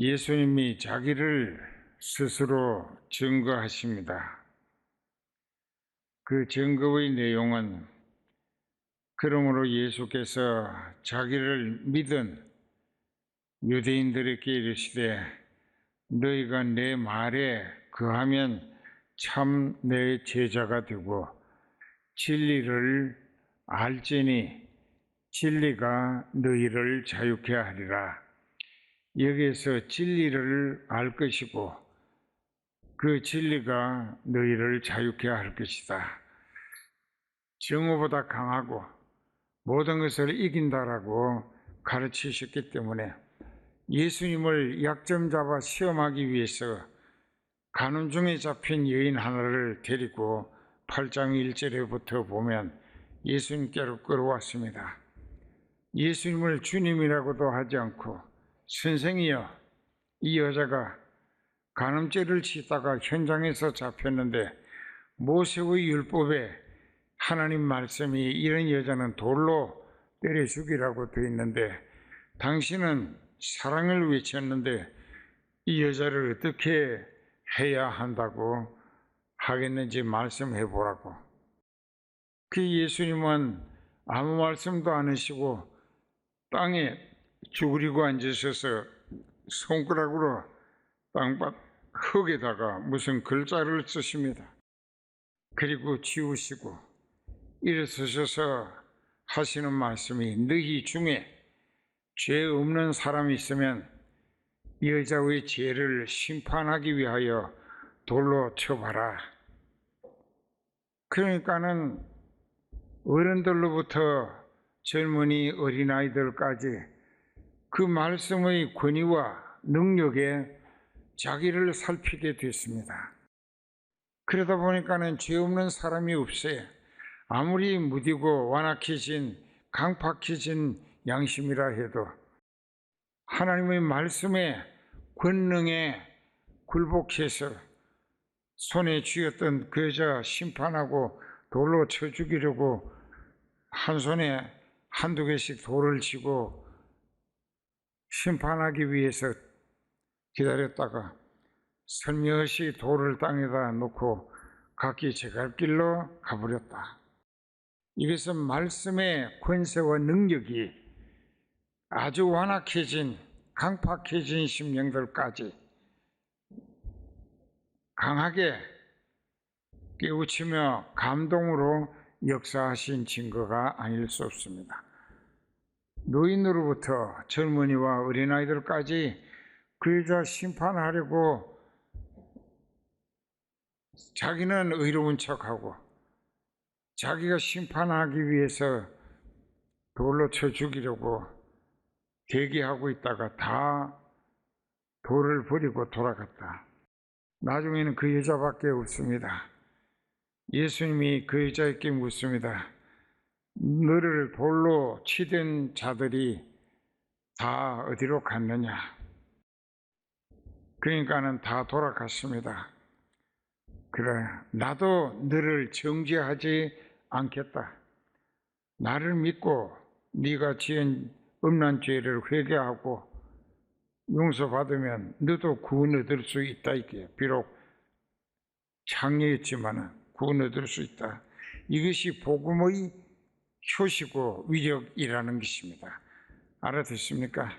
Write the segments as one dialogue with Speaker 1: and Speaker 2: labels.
Speaker 1: 예수님이 자기를 스스로 증거하십니다. 그 증거의 내용은 그러므로 예수께서 자기를 믿은 유대인들에게 이르시되 너희가 내 말에 거하면 참 내 제자가 되고 진리를 알지니 진리가 너희를 자유케 하리라. 여기에서 진리를 알 것이고 그 진리가 너희를 자유케 할 것이다. 정오보다 강하고 모든 것을 이긴다라고 가르치셨기 때문에 예수님을 약점 잡아 시험하기 위해서 가늠 중에 잡힌 여인 하나를 데리고 8장 1절에부터 보면 예수님께로 끌어왔습니다. 예수님을 주님이라고도 하지 않고 선생이여, 이 여자가 간음죄를 짓다가 현장에서 잡혔는데 모세의 율법에 하나님 말씀이 이런 여자는 돌로 때려 죽이라고 되어 있는데 당신은 사랑을 외쳤는데 이 여자를 어떻게 해야 한다고 하겠는지 말씀해 보라고. 그 예수님은 아무 말씀도 안 하시고 땅에 죽으리고 앉으셔서 손가락으로 땅밭 흙에다가 무슨 글자를 쓰십니다. 그리고 지우시고 일어서셔서 하시는 말씀이 너희 중에 죄 없는 사람이 있으면 이 여자의 죄를 심판하기 위하여 돌로 쳐봐라. 그러니까는 어른들로부터 젊은이 어린아이들까지 그 말씀의 권위와 능력에 자기를 살피게 됐습니다. 그러다 보니까는 죄 없는 사람이 없어요. 아무리 무디고 완악해진 강팍해진 양심이라 해도 하나님의 말씀에 권능에 굴복해서 손에 쥐었던 그 여자 심판하고 돌로 쳐 죽이려고 한 손에 한두 개씩 돌을 쥐고 심판하기 위해서 기다렸다가 설며시 돌을 땅에다 놓고 각기 제갈 길로 가버렸다. 이것은 말씀의 권세와 능력이 아주 완악해진 강팍해진 심령들까지 강하게 깨우치며 감동으로 역사하신 증거가 아닐 수 없습니다. 노인으로부터 젊은이와 어린아이들까지 그 여자 심판하려고 자기는 의로운 척하고 자기가 심판하기 위해서 돌로 쳐 죽이려고 대기하고 있다가 다 돌을 버리고 돌아갔다. 나중에는 그 여자밖에 없습니다. 예수님이 그 여자에게 묻습니다. 너를 돌로 치던 자들이 다 어디로 갔느냐? 그러니까는 다 돌아갔습니다. 그래, 나도 너를 정죄하지 않겠다. 나를 믿고 네가 지은 음란 죄를 회개하고 용서받으면 너도 구원 얻을 수 있다. 이게 비록 장애였지만 구원 얻을 수 있다. 이것이 복음의 효시고 위력이라는 것입니다. 알아듣습니까?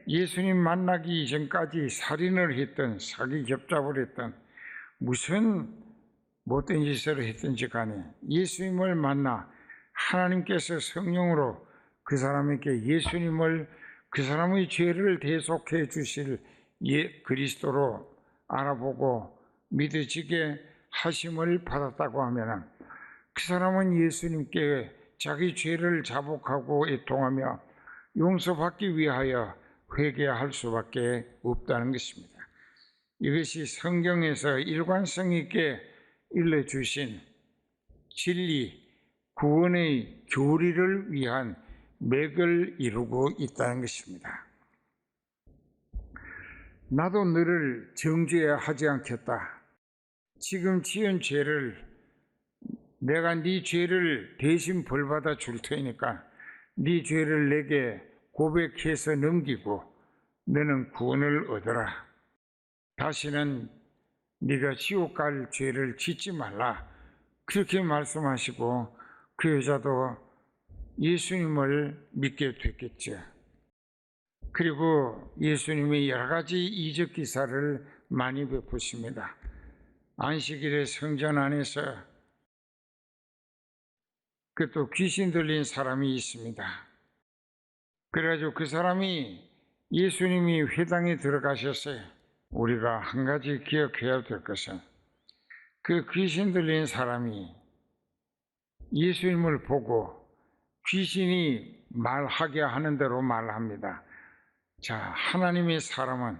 Speaker 1: 예수님 만나기 이전까지 살인을 했던, 사기 협잡을 했던, 무슨 못된 짓을 했든지 간에 예수님을 만나 하나님께서 성령으로 그 사람에게 예수님을 그 사람의 죄를 대속해 주실 그리스도로 알아보고 믿어지게 하심을 받았다고 하면 그 사람은 예수님께 자기 죄를 자복하고 애통하며 용서받기 위하여 회개할 수밖에 없다는 것입니다. 이것이 성경에서 일관성 있게 일러주신 진리, 구원의 교리를 위한 맥을 이루고 있다는 것입니다. 나도 너를 정죄하지 않겠다. 지금 지은 죄를 내가 네 죄를 대신 벌받아 줄 테니까 네 죄를 내게 고백해서 넘기고 너는 구원을 얻어라. 다시는 네가 지옥 갈 죄를 짓지 말라. 그렇게 말씀하시고 그 여자도 예수님을 믿게 됐겠죠. 그리고 예수님이 여러 가지 이적 기사를 많이 베푸십니다. 안식일에 성전 안에서 그 또 귀신 들린 사람이 있습니다. 그래가지고 그 사람이 예수님이 회당에 들어가셨어요. 우리가 한 가지 기억해야 될 것은 그 귀신 들린 사람이 예수님을 보고 귀신이 말하게 하는 대로 말합니다. 자, 하나님의 사람은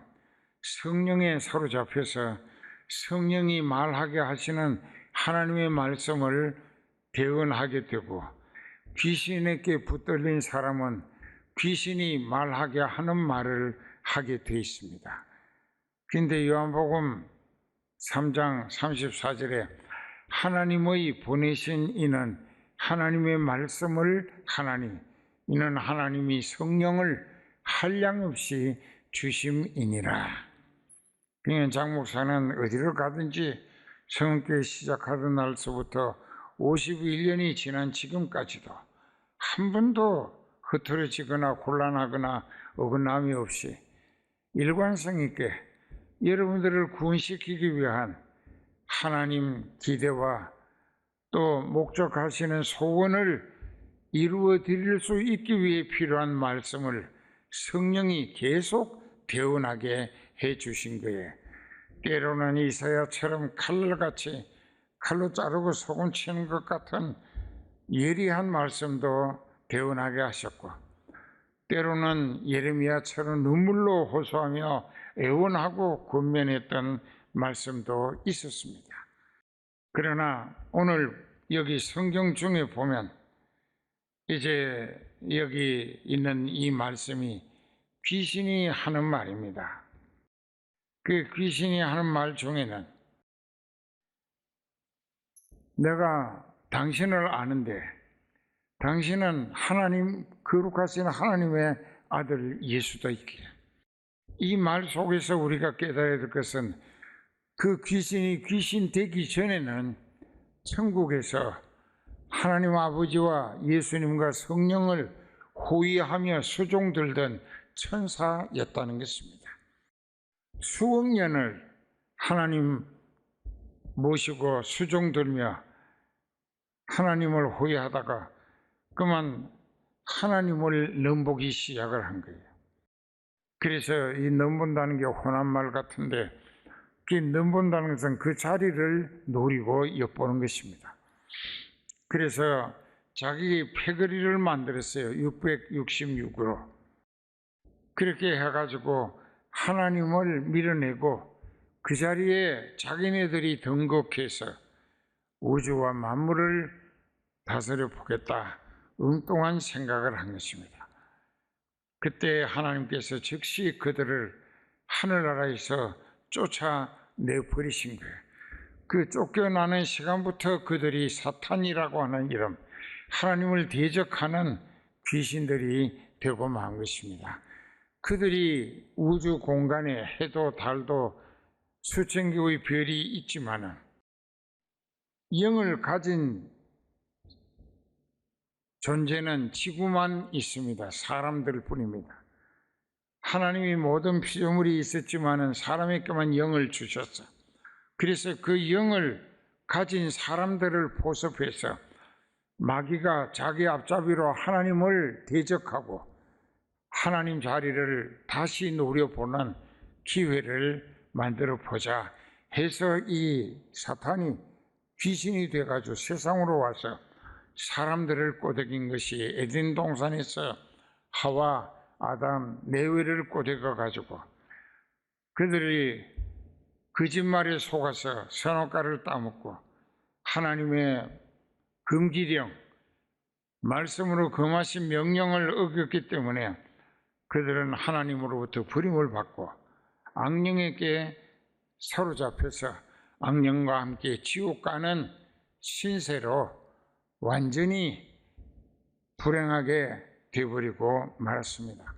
Speaker 1: 성령에 사로잡혀서 성령이 말하게 하시는 하나님의 말씀을 대언하게 되고, 귀신에게 붙들린 사람은 귀신이 말하게 하는 말을 하게 되어 있습니다. 그런데 요한복음 3장 34절에 하나님의 보내신 이는 하나님의 말씀을 하나니 이는 하나님이 성령을 한량없이 주심이니라. 그러니까 장 목사는 어디를 가든지 성교회 시작하던 날서부터 51년이 지난 지금까지도 한 번도 흐트러지거나 곤란하거나 어긋남이 없이 일관성 있게 여러분들을 구원시키기 위한 하나님 기대와 또 목적하시는 소원을 이루어 드릴 수 있기 위해 필요한 말씀을 성령이 계속 대언하게 해 주신 거예요. 때로는 이사야처럼 칼날같이 칼로 자르고 소금 치는 것 같은 예리한 말씀도 대언하게 하셨고, 때로는 예레미야처럼 눈물로 호소하며 애원하고 권면했던 말씀도 있었습니다. 그러나 오늘 여기 성경 중에 보면 이제 여기 있는 이 말씀이 귀신이 하는 말입니다. 그 귀신이 하는 말 중에는 내가 당신을 아는데 당신은 하나님, 거룩하신 하나님의 아들 예수다 있기를. 이 말 속에서 우리가 깨달아야 될 것은 그 귀신이 귀신 되기 전에는 천국에서 하나님 아버지와 예수님과 성령을 호위하며 수종들던 천사였다는 것입니다. 수억 년을 하나님 모시고 수종들며 하나님을 호위하다가 그만 하나님을 넘보기 시작을 한 거예요. 그래서 이 넘본다는 게 혼한 말 같은데, 그 넘본다는 것은 그 자리를 노리고 엿보는 것입니다. 그래서 자기 패거리를 만들었어요. 666으로. 그렇게 해가지고 하나님을 밀어내고 그 자리에 자기네들이 등극해서 우주와 만물을 다스려 보겠다, 엉뚱한 생각을 한 것입니다. 그때 하나님께서 즉시 그들을 하늘나라에서 쫓아내버리신 거예요. 그 쫓겨나는 시간부터 그들이 사탄이라고 하는 이름, 하나님을 대적하는 귀신들이 되고 만 것입니다. 그들이 우주 공간에 해도 달도 수천 개의 별이 있지만은 영을 가진 존재는 지구만 있습니다. 사람들 뿐입니다. 하나님이 모든 피조물이 있었지만은 사람에게만 영을 주셨어. 그래서 그 영을 가진 사람들을 포섭해서 마귀가 자기 앞잡이로 하나님을 대적하고 하나님 자리를 다시 노려보는 기회를 만들어 보자 해서 이 사탄이 귀신이 돼가지고 세상으로 와서 사람들을 꼬드긴 것이 에덴 동산에서 하와, 아담, 네외를 꼬드겨 가지고 그들이 거짓말에 속아서 선악과를 따먹고 하나님의 금기령, 말씀으로 금하신 명령을 어겼기 때문에 그들은 하나님으로부터 버림을 받고 악령에게 사로잡혀서 악령과 함께 지옥 가는 신세로 완전히 불행하게 되어버리고 말았습니다.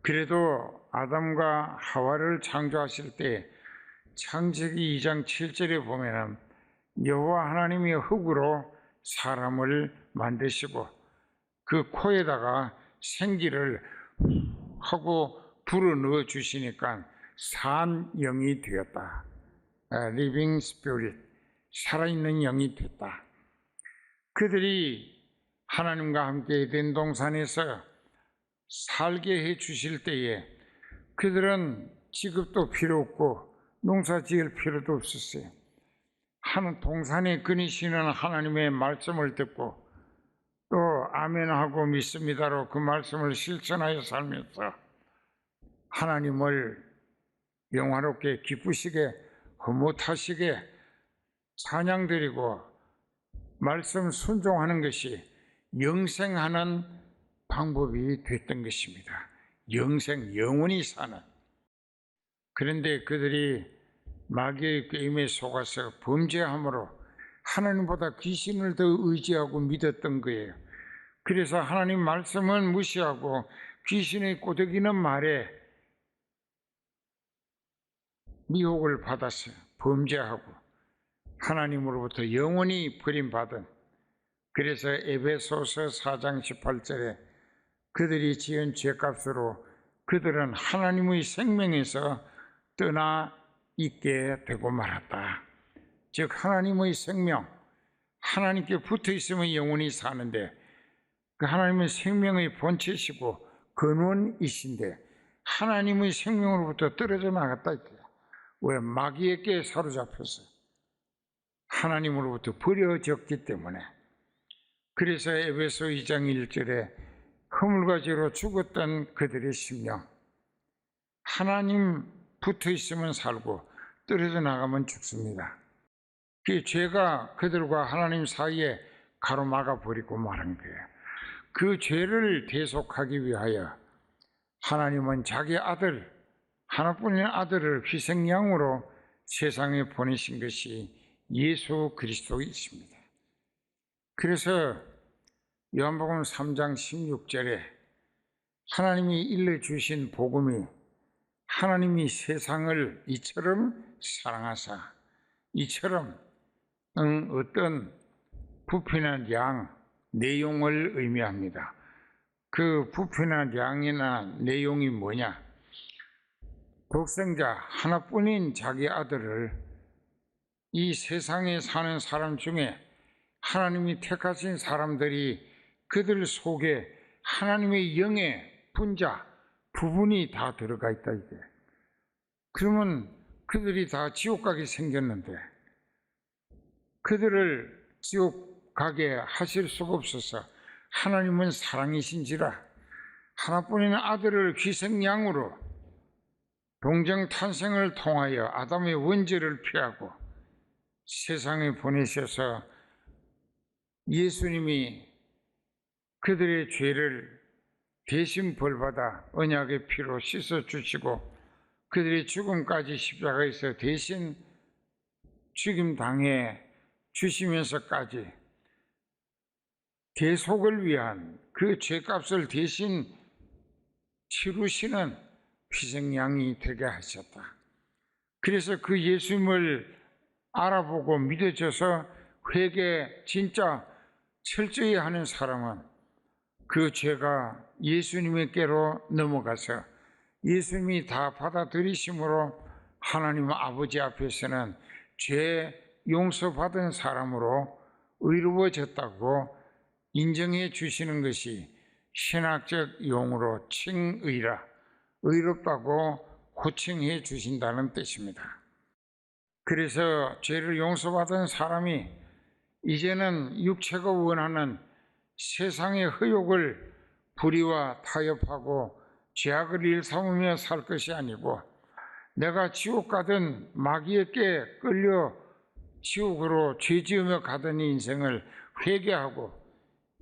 Speaker 1: 그래도 아담과 하와를 창조하실 때 창세기 2장 7절에 보면은 여호와 하나님이 흙으로 사람을 만드시고 그 코에다가 생기를 하고 불어 넣어 주시니까 산 영이 되었다. Living Spirit, 살아있는 영이 됐다. 그들이 하나님과 함께 에덴 동산에서 살게 해 주실 때에 그들은 직업도 필요 없고 농사 지을 필요도 없었어요. 동산에 거니시는 하나님의 말씀을 듣고 또 아멘하고 믿습니다로 그 말씀을 실천하여 살면서 하나님을 영화롭게 기쁘시게 흐뭇하시게 찬양드리고 말씀 순종하는 것이 영생하는 방법이 됐던 것입니다. 영원히 사는. 그런데 그들이 마귀의 게임에 속아서 범죄함으로 하나님보다 귀신을 더 의지하고 믿었던 거예요. 그래서 하나님 말씀은 무시하고 귀신의 꼬드기는 말에 미혹을 받아서 범죄하고 하나님으로부터 영원히 버림받은, 그래서 에베소서 4장 18절에 그들이 지은 죄값으로 그들은 하나님의 생명에서 떠나 있게 되고 말았다. 즉 하나님의 생명, 하나님께 붙어 있으면 영원히 사는데 그 하나님의 생명의 본체시고 근원이신데 하나님의 생명으로부터 떨어져 나갔다. 왜? 마귀에게 사로잡혀서 하나님으로부터 버려졌기 때문에. 그래서 에베소 2장 1절에 허물과 죄로 죽었던 그들의 심령, 하나님 붙어 있으면 살고 떨어져 나가면 죽습니다. 그 죄가 그들과 하나님 사이에 가로막아 버리고 말한 거예요. 그 죄를 대속하기 위하여 하나님은 자기 아들, 하나뿐인 아들을 희생양으로 세상에 보내신 것이 예수 그리스도이십니다. 그래서 요한복음 3장 16절에 하나님이 일러주신 복음이 하나님이 세상을 이처럼 사랑하사, 이처럼 어떤 부패한 양, 내용을 의미합니다. 그 부패한 양이나 내용이 뭐냐? 독생자 하나뿐인 자기 아들을 이 세상에 사는 사람 중에 하나님이 택하신 사람들이 그들 속에 하나님의 영의 분자, 부분이 다 들어가 있다 이게. 그러면 그들이 다 지옥 가게 생겼는데 그들을 지옥 가게 하실 수가 없어서 하나님은 사랑이신지라 하나뿐인 아들을 희생양으로 동정 탄생을 통하여 아담의 원죄를 피하고 세상에 보내셔서 예수님이 그들의 죄를 대신 벌받아 언약의 피로 씻어주시고 그들의 죽음까지 십자가에서 대신 죽임 당해 주시면서까지 대속을 위한 그 죄값을 대신 치루시는 희생양이 되게 하셨다. 그래서 그 예수님을 알아보고 믿어져서 회개 진짜 철저히 하는 사람은 그 죄가 예수님께로 넘어가서 예수님이 다 받아들이심으로 하나님 아버지 앞에서는 죄 용서받은 사람으로 의로워졌다고 인정해 주시는 것이 신학적 용어로 칭의라, 의롭다고 호칭해 주신다는 뜻입니다. 그래서 죄를 용서받은 사람이 이제는 육체가 원하는 세상의 의욕을 불의와 타협하고 죄악을 일삼으며 살 것이 아니고 내가 지옥 가든 마귀에게 끌려 지옥으로 죄지으며 가던 인생을 회개하고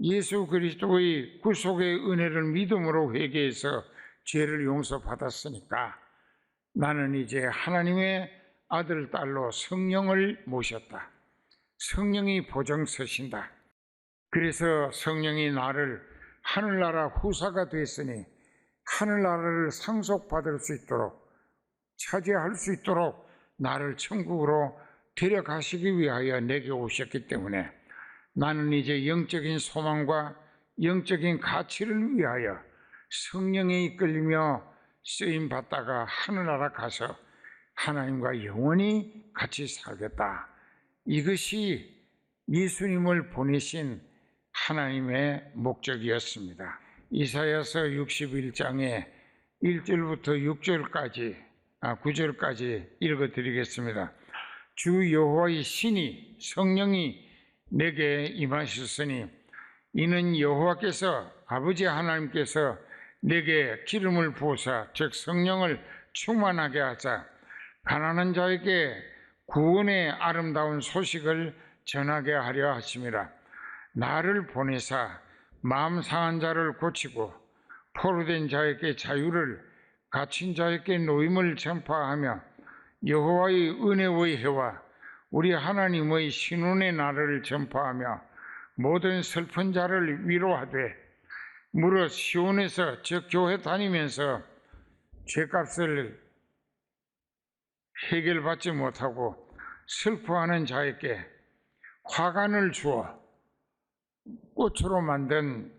Speaker 1: 예수 그리스도의 구속의 은혜를 믿음으로 회개해서 죄를 용서받았으니까 나는 이제 하나님의 아들, 딸로 성령을 모셨다. 성령이 보증 서신다. 그래서 성령이 나를 하늘나라 후사가 됐으니 하늘나라를 상속받을 수 있도록, 차지할 수 있도록 나를 천국으로 데려가시기 위하여 내게 오셨기 때문에 나는 이제 영적인 소망과 영적인 가치를 위하여 성령에 이끌리며 쓰임 받다가 하늘나라 가서 하나님과 영원히 같이 살겠다. 이것이 예수님을 보내신 하나님의 목적이었습니다. 이사야서 61장에 1절부터 9절까지 읽어드리겠습니다. 주 여호와의 신이 성령이 내게 임하셨으니 이는 여호와께서 아버지 하나님께서 내게 기름을 부으사 즉 성령을 충만하게 하사 가난한 자에게 구원의 아름다운 소식을 전하게 하려 하심이라. 나를 보내사 마음 상한 자를 고치고 포로된 자에게 자유를, 갇힌 자에게 노임을 전파하며 여호와의 은혜의 해와 우리 하나님의 신운의 날을 전파하며 모든 슬픈 자를 위로하되, 무릇 시온에서 즉 교회 다니면서 죄값을 해결받지 못하고 슬퍼하는 자에게 화관을 주어 꽃으로 만든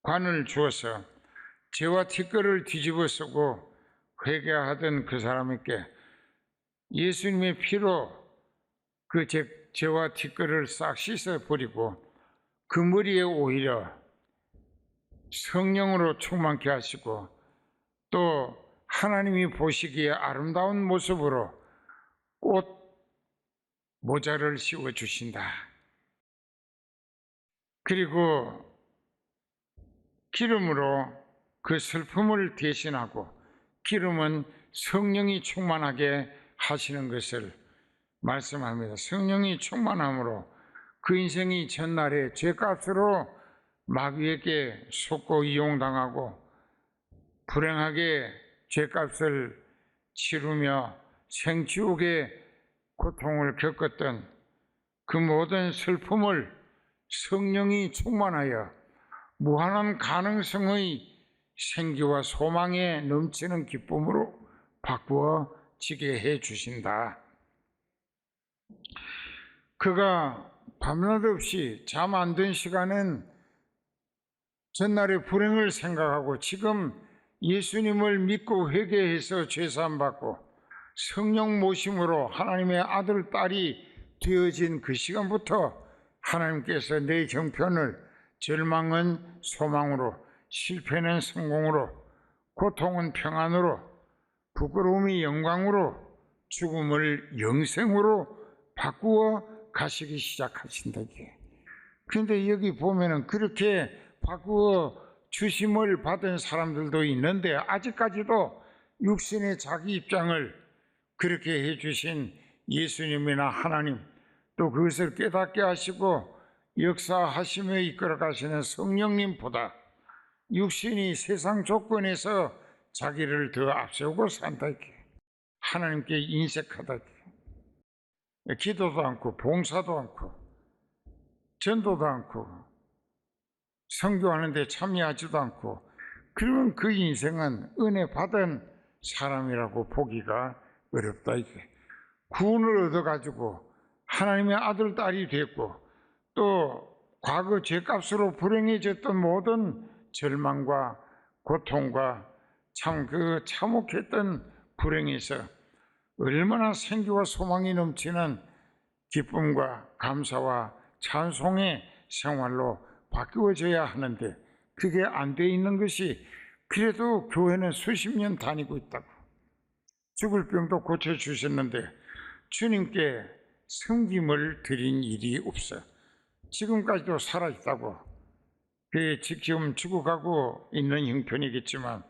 Speaker 1: 관을 주어서 죄와 티끌을 뒤집어 쓰고 회개하던 그 사람에게 예수님의 피로 그 죄와 티끌을 싹 씻어 버리고 그 머리에 오히려 성령으로 충만케 하시고 또 하나님이 보시기에 아름다운 모습으로 꽃 모자를 씌워 주신다. 그리고 기름으로 그 슬픔을 대신하고, 기름은 성령이 충만하게 하시는 것을 말씀합니다. 성령이 충만함으로 그 인생이 전날에 죄값으로 마귀에게 속고 이용당하고 불행하게 죄값을 치르며 생지옥의 고통을 겪었던 그 모든 슬픔을 성령이 충만하여 무한한 가능성의 생기와 소망에 넘치는 기쁨으로 바꾸어지게 해 주신다. 그가 밤낮 없이 잠 안 든 시간은 전날의 불행을 생각하고 지금 예수님을 믿고 회개해서 죄사함 받고 성령 모심으로 하나님의 아들, 딸이 되어진 그 시간부터 하나님께서 내 형편을 절망은 소망으로, 실패는 성공으로, 고통은 평안으로, 부끄러움이 영광으로, 죽음을 영생으로 바꾸어 가시기 시작하신다. 그런데 여기 보면은 그렇게 바꾸어 주심을 받은 사람들도 있는데 아직까지도 육신의 자기 입장을 그렇게 해주신 예수님이나 하나님, 또 그것을 깨닫게 하시고 역사하시며 이끌어 가시는 성령님보다 육신이 세상 조건에서 자기를 더 앞세우고 산다. 하나님께 인색하다. 기도도 않고 봉사도 않고 전도도 않고 선교하는 데 참여하지도 않고, 그러면 그 인생은 은혜 받은 사람이라고 보기가 어렵다. 구원을 얻어가지고 하나님의 아들, 딸이 됐고 또 과거 죄값으로 불행해졌던 모든 절망과 고통과 참 그 참혹했던 불행에서 얼마나 생기와 소망이 넘치는 기쁨과 감사와 찬송의 생활로 바뀌어져야 하는데 그게 안 돼 있는 것이, 그래도 교회는 수십 년 다니고 있다고. 죽을 병도 고쳐주셨는데 주님께 섬김을 드린 일이 없어. 지금까지도 살아있다고. 지금 죽어가고 있는 형편이겠지만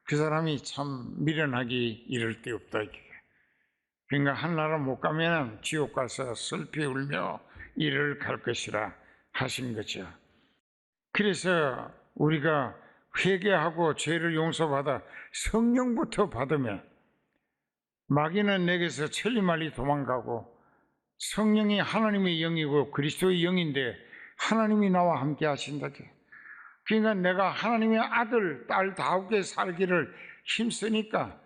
Speaker 1: 그 사람이 참 미련하기 이를 데 없다. 그러니까 한나라 못 가면 지옥 가서 슬피 울며 이를 갈 것이라 하신 거죠. 그래서 우리가 회개하고 죄를 용서받아 성령부터 받으면 마귀는 내게서 천리말리 도망가고, 성령이 하나님의 영이고 그리스도의 영인데 하나님이 나와 함께 하신다. 그러니까 내가 하나님의 아들, 딸 다우게 살기를 힘쓰니까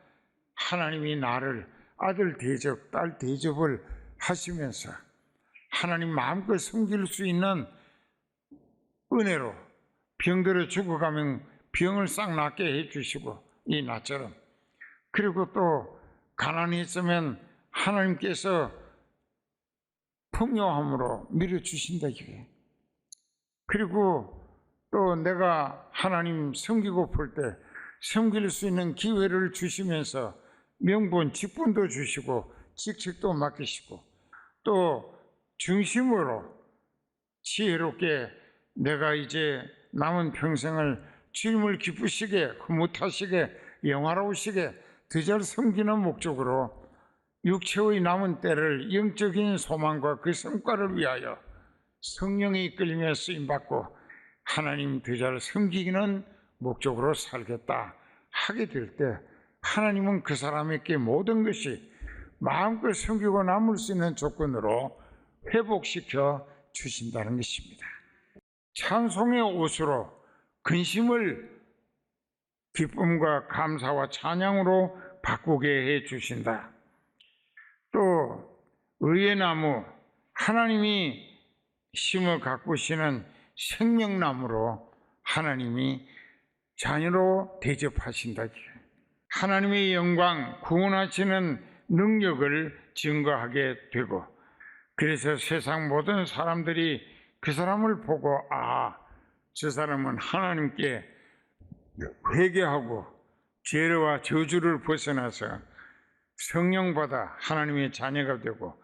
Speaker 1: 하나님이 나를 아들 대접, 딸 대접을 하시면서 하나님 마음껏 섬길 수 있는 은혜로 병들어 죽어가면 병을 싹 낫게 해주시고 이 나처럼, 그리고 또 가난했으면 하나님께서 풍요함으로 밀어주신다 이게. 그리고 또 내가 하나님 섬기고 볼 때 섬길 수 있는 기회를 주시면서 명분, 직분도 주시고 직책도 맡기시고 또 중심으로 지혜롭게 내가 이제 남은 평생을 주님을 기쁘시게, 흐뭇하시게, 영화로우시게 더 잘 섬기는 목적으로 육체의 남은 때를 영적인 소망과 그 성과를 위하여 성령이 이끌리며 쓰임받고 하나님 더 잘 섬기는 목적으로 살겠다 하게 될 때 하나님은 그 사람에게 모든 것이 마음껏 섬기고 남을 수 있는 조건으로 회복시켜 주신다는 것입니다. 찬송의 옷으로 근심을 기쁨과 감사와 찬양으로 바꾸게 해 주신다. 또 의의 나무, 하나님이 심어 가꾸시는 생명나무로 하나님이 자녀로 대접하신다. 하나님의 영광, 구원하시는 능력을 증거하게 되고, 그래서 세상 모든 사람들이 그 사람을 보고 저 사람은 하나님께 회개하고 죄와 저주를 벗어나서 성령받아 하나님의 자녀가 되고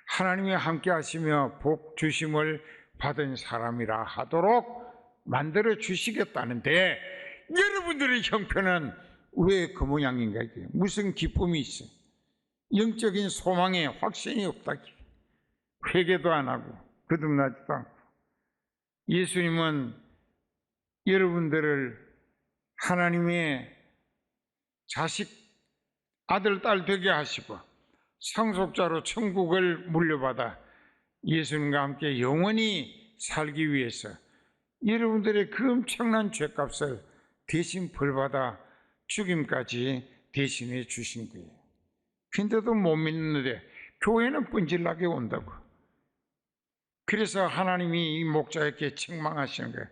Speaker 1: 하나님이 함께 하시며 복 주심을 받은 사람이라 하도록 만들어 주시겠다는데, 여러분들의 형편은 왜 그 모양인가? 무슨 기쁨이 있어? 영적인 소망에 확신이 없다. 회개도 안 하고 거듭나지도 않고. 예수님은 여러분들을 하나님의 자식, 아들, 딸 되게 하시고 상속자로 천국을 물려받아 예수님과 함께 영원히 살기 위해서 여러분들의 그 엄청난 죄값을 대신 벌받아 죽임까지 대신해 주신 거예요. 근데도 못 믿는데 교회는 뻔질나게 온다고. 그래서 하나님이 이 목자에게 책망하시는 거예요.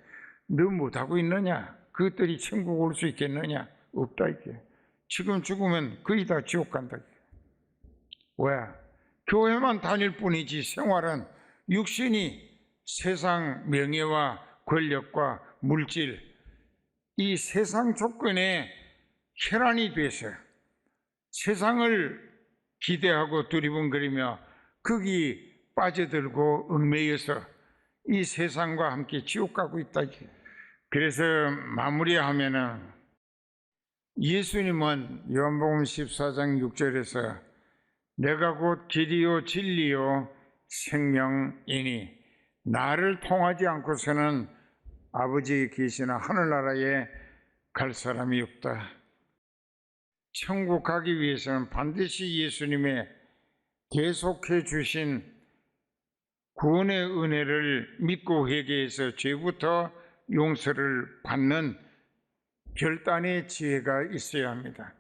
Speaker 1: 너 못하고 있느냐? 그것들이 천국 올 수 있겠느냐? 없다 이게. 지금 죽으면 거의 다 지옥 간다. 왜? 교회만 다닐 뿐이지 생활은 육신이 세상 명예와 권력과 물질, 이 세상 조건에 혈안이 돼서 세상을 기대하고 두리번거리며 거기 빠져들고 얽매여서 이 세상과 함께 지옥 가고 있다. 그래서 마무리하면은 예수님은 요한복음 14장 6절에서 내가 곧 길이요 진리요 생명이니 나를 통하지 않고서는 아버지 계시나 하늘나라에 갈 사람이 없다. 천국 가기 위해서는 반드시 예수님의 계속해 주신 구원의 은혜를 믿고 회개해서 죄부터 용서를 받는 결단의 지혜가 있어야 합니다.